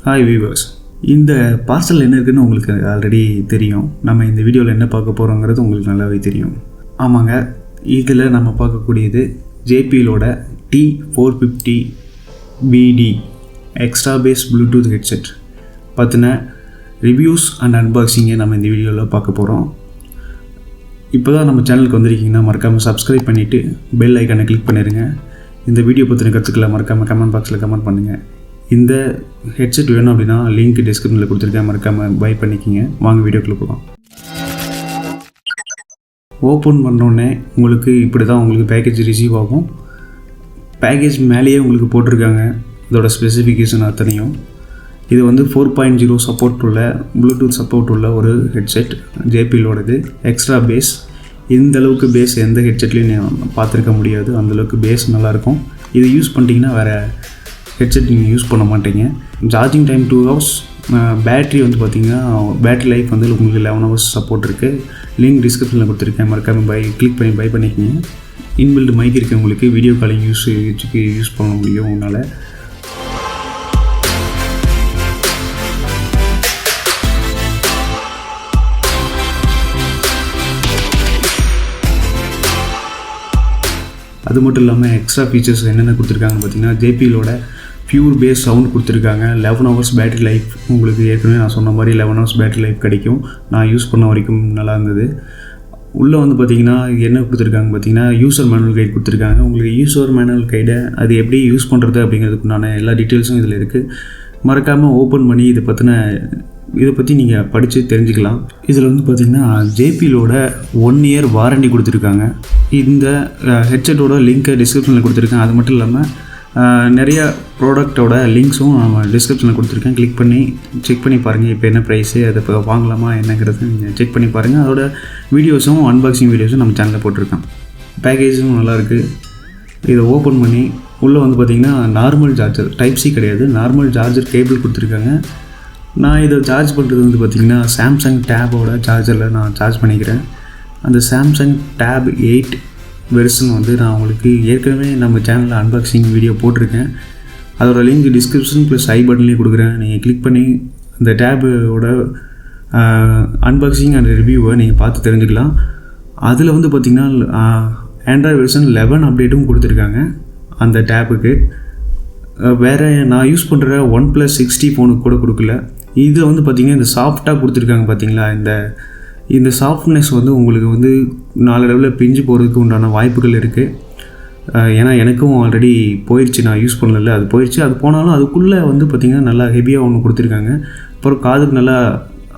Hi viewers, இந்த parcel என்ன இருக்குதுன்னு உங்களுக்கு ஆல்ரெடி தெரியும். நம்ம இந்த வீடியோவில் என்ன பார்க்க போகிறோங்கிறது உங்களுக்கு நல்லாவே தெரியும். ஆமாங்க, இதில் நம்ம பார்க்கக்கூடியது JBLோட T450BT extra bass Bluetooth headset பற்றின ரிவ்யூஸ் அண்ட் அன்பாக்சிங்கை நம்ம இந்த வீடியோவில் பார்க்க போகிறோம். இப்போ தான் நம்ம சேனலுக்கு வந்திருக்கீங்கன்னா மறக்காமல் சப்ஸ்கிரைப் பண்ணிவிட்டு பெல் ஐக்கானை கிளிக் பண்ணிடுங்க. இந்த வீடியோ பற்றின கருத்துக்களை மறக்காமல் கமெண்ட் பாக்ஸில் கமெண்ட் பண்ணுங்கள். இந்த ஹெட்செட் வேணும் அப்படின்னா லிங்க் டிஸ்கிரிப்ஷனில் கொடுத்துருக்கேன், மறக்காமல் பை பண்ணிக்கிங்க. வாங்க வீடியோக்குள்ளே போகலாம். ஓப்பன் பண்ணோடனே உங்களுக்கு இப்படி தான் உங்களுக்கு பேக்கேஜ் ரிசீவ் ஆகும். பேக்கேஜ் மேலேயே உங்களுக்கு போட்டிருக்காங்க இதோட ஸ்பெசிஃபிகேஷன் அத்தனையும். இது வந்து 4.0 சப்போர்ட் உள்ள ப்ளூடூத் சப்போர்ட் உள்ள ஒரு ஹெட்செட் JBLோடது. எக்ஸ்ட்ரா பேஸ், இந்தளவுக்கு பேஸ் எந்த ஹெட்செட்லேயும் நான் பார்த்துருக்க முடியாது. அந்தளவுக்கு பேஸ் நல்லாயிருக்கும். இது யூஸ் பண்ணிட்டீங்கன்னா வேறு ஹெட்செட் நீங்கள் யூஸ் பண்ண மாட்டீங்க. Charging time 2 hours. பேட்ரி வந்து பார்த்திங்கன்னா பேட்ரி லைஃப் வந்து உங்களுக்கு 11 hours சப்போர்ட் இருக்குது. லிங்க் டிஸ்கிரிப்ஷனில் கொடுத்துருக்கேன், மறக்காமல் கிளிக் பண்ணி பை பண்ணிக்கிங்க. இன்பில்ட் மைக் இருக்குது உங்களுக்கு, வீடியோ காலிங் யூஸ் பண்ண முடியும் உங்களால். அது மட்டும் இல்லாமல் எக்ஸ்ட்ரா ஃபீச்சர்ஸ் என்னென்ன கொடுத்துருக்காங்கன்னு பார்த்தீங்கன்னா JBLோட பியூர் பேஸ் சவுண்ட் கொடுத்துருக்காங்க. 11 hours பேட்டரி லைஃப் உங்களுக்கு ஏற்கனவே நான் சொன்ன மாதிரி 11 hours பேட்டரி லைஃப் கிடைக்கும். நான் யூஸ் பண்ண வரைக்கும் நல்லா இருந்தது. உள்ளே வந்து பார்த்திங்கன்னா என்ன கொடுத்துருக்காங்க பார்த்தீங்கன்னா யூசர் மேனுவல் கைட் கொடுத்துருக்காங்க. உங்களுக்கு யூசர் மேனுவல் கைடை அது எப்படி யூஸ் பண்ணுறது அப்படிங்கிறதுக்குண்டான எல்லா டீட்டெயில்ஸும் இதில் இருக்குது. மறக்காமல் ஓப்பன் பண்ணி இதை பற்றி நீங்கள் படித்து தெரிஞ்சுக்கலாம். இதில் வந்து பார்த்திங்கன்னா JBLோட 1 year வாரண்டி கொடுத்துருக்காங்க. இந்த ஹெட்செட்டோட லிங்க்கை டிஸ்கிரிப்ஷனில் கொடுத்துருக்கேன். அது மட்டும் இல்லாமல் நிறைய ப்ராடக்டோட லிங்க்ஸும் நம்ம டிஸ்கிரிப்ஷனில் கொடுத்துருக்கேன். கிளிக் பண்ணி செக் பண்ணி பாருங்கள். இப்போ என்ன ப்ரைஸு, அதை இப்போ வாங்கலாமா என்னங்கிறது நீங்கள் செக் பண்ணி பாருங்கள். அதோட வீடியோஸும் அன்பாக்சிங் வீடியோஸும் நம்ம சேனலில் போட்டிருக்கேன். பேக்கேஜும் நல்லாயிருக்கு. இதை ஓப்பன் பண்ணி உள்ளே வந்து பார்த்திங்கன்னா நார்மல் சார்ஜர், டைப் C கிடையாது, நார்மல் சார்ஜர் கேபிள் கொடுத்துருக்காங்க. நான் இதை சார்ஜ் பண்ணுறது வந்து பார்த்திங்கன்னா சாம்சங் டேபோட சார்ஜரில் நான் சார்ஜ் பண்ணிக்கிறேன். அந்த சாம்சங் டேப் 8 வெர்ஷன் வந்து நான் உங்களுக்கு ஏற்கனவே நம்ம சேனலில் அன்பாக்சிங் வீடியோ போட்டிருக்கேன். அதோட லிங்க் டிஸ்கிரிப்ஷன் ப்ளஸ் ஐ பட்டன்லேயே கொடுக்குறேன். நீங்கள் கிளிக் பண்ணி அந்த டேபோட அன்பாக்சிங் அண்ட் ரிவ்யூவை நீங்கள் பார்த்து தெரிஞ்சுக்கலாம். அதில் வந்து பார்த்திங்கன்னா ஆண்ட்ராய்டு வெர்ஷன் 11 அப்டேட்டும் கொடுத்துருக்காங்க அந்த டேபுக்கு. வேறு நான் யூஸ் பண்ணுற OnePlus 60 ஃபோனுக்கு கூட கொடுக்கல. இதில் வந்து பார்த்திங்கன்னா இந்த சாஃப்டாக கொடுத்துருக்காங்க பார்த்தீங்களா. இந்த சாஃப்ட்னஸ் வந்து உங்களுக்கு வந்து நாளடைவில் பிஞ்சு போகிறதுக்கு உண்டான வாய்ப்புகள் இருக்குது. ஏன்னா எனக்கும் ஆல்ரெடி போயிடுச்சு, நான் யூஸ் பண்ணல, அது போயிடுச்சு. அது போனாலும் அதுக்குள்ளே வந்து பார்த்திங்கன்னா நல்லா ஹெவியாக ஒன்று கொடுத்துருக்காங்க. அப்புறம் காதுக்கு நல்லா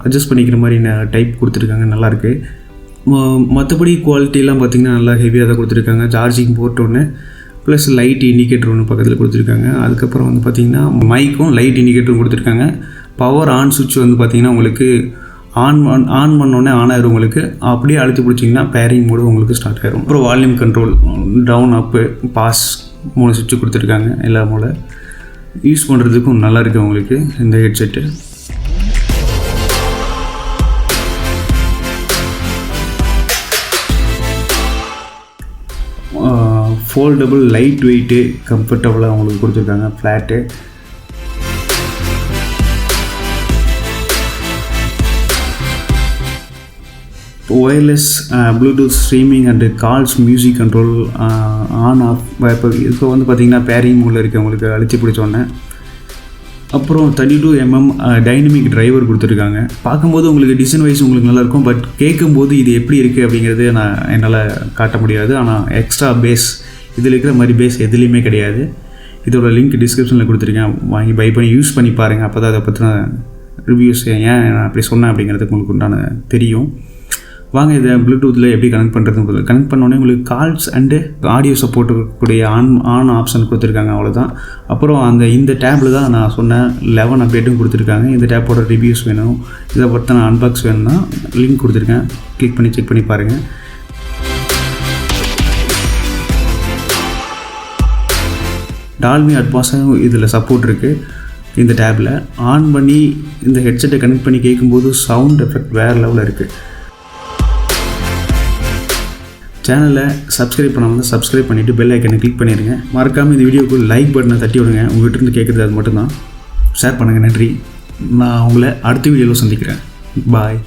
அட்ஜஸ்ட் பண்ணிக்கிற மாதிரி டைப் கொடுத்துருக்காங்க, நல்லாயிருக்கு. மற்றபடி குவாலிட்டிலாம் பார்த்திங்கன்னா நல்லா ஹெவியாக தான் கொடுத்துருக்காங்க. சார்ஜிங் போர்ட் ஒன்று ப்ளஸ் லைட் இண்டிகேட்டர் ஒன்று பக்கத்தில் கொடுத்துருக்காங்க. அதுக்கப்புறம் வந்து பார்த்திங்கன்னா மைக்கும் லைட் இண்டிகேட்டரும் கொடுத்துருக்காங்க. பவர் ஆன் சுவிட்ச் வந்து பார்த்திங்கன்னா உங்களுக்கு ஆன் பண்ணோடனே ஆன் ஆயிரும். உங்களுக்கு அப்படியே அழுத்தி பிடிச்சிங்கன்னா பேரிங் மோடு உங்களுக்கு ஸ்டார்ட் ஆயிரும். அப்புறம் வால்யூம் கண்ட்ரோல், டவுன் அப்பு பாஸ் 3 சுவிட்ச் கொடுத்துருக்காங்க. எல்லா மோட யூஸ் பண்ணுறதுக்கும் நல்லா இருக்குது உங்களுக்கு இந்த ஹெட்செட்டு. ஃபோல்டபுள், லைட் வெயிட்டு, கம்ஃபர்டபுளாக உங்களுக்கு கொடுத்துருக்காங்க. Flat, wireless Bluetooth streaming and calls, music control, on off. இப்போ வந்து பார்த்திங்கன்னா பேரிங் மோடில் இருக்குது உங்களுக்கு அழுத்தி பிடிச்சோன்னே. அப்புறம் 32 mm டைனமிக் டிரைவர் கொடுத்துருக்காங்க. பார்க்கும்போது உங்களுக்கு டிசைன் வைஸ் உங்களுக்கு நல்லாயிருக்கும். பட் கேட்கும்போது இது எப்படி இருக்குது அப்படிங்கிறது என்னால் காட்ட முடியாது. ஆனால் எக்ஸ்ட்ரா பேஸ் இதில் இருக்கிற மாதிரி பேஸ் எதுலேயுமே கிடையாது. இதோட லிங்க் டிஸ்கிரிப்ஷனில் கொடுத்துருக்கேன், வாங்கி பை பண்ணி யூஸ் பண்ணி பாருங்கள். அப்போ தான் அதை பற்றின ரிவ்யூஸ் ஏன் நான் அப்படி சொன்னேன் அப்படிங்கிறதுக்கு உங்களுக்கு உண்டான தெரியும். வாங்க இதை ப்ளூடூத்தில் எப்படி கனெக்ட் பண்ணுறதுன்னு கனெக்ட் பண்ணோடனே உங்களுக்கு கால்ஸ் அண்டு ஆடியோ சப்போர்ட் இருக்கக்கூடிய ஆன் ஆப்ஷன் கொடுத்துருக்காங்க, அவ்வளோதான். அப்புறம் இந்த டேப்பில் தான் நான் சொன்னேன் 11 அப்டேட்டும் கொடுத்துருக்காங்க. இந்த டேப்போட ரிவ்யூஸ் வேணும், இதை பற்றின அன்பாக்ஸ் வேணும்னா லிங்க் கொடுத்துருக்கேன், கிளிக் பண்ணி செக் பண்ணி பாருங்கள். டால்பி அட்மாஸும் இதில் சப்போர்ட் இருக்குது. இந்த டேப்பில் ஆன் பண்ணி இந்த ஹெட்செட்டை கனெக்ட் பண்ணி கேட்கும்போது சவுண்ட் எஃபெக்ட் வேறு லெவலில் இருக்குது. சேனலை சப்ஸ்கிரைப் பண்ணாமல் சப்ஸ்கிரைப் பண்ணிவிட்டு பெல் ஐக்கனை கிளிக் பண்ணிடுங்க. மறக்காமல் இந்த வீடியோக்கு லைக் பட்டனை தட்டி விடுங்க. உங்கள்கிட்ட இருந்து கேட்குறது அது மட்டும்தான். ஷேர் பண்ணுங்கள். நன்றி. நான் உங்களை அடுத்த வீடியோவில் சந்திக்கிறேன். பாய்.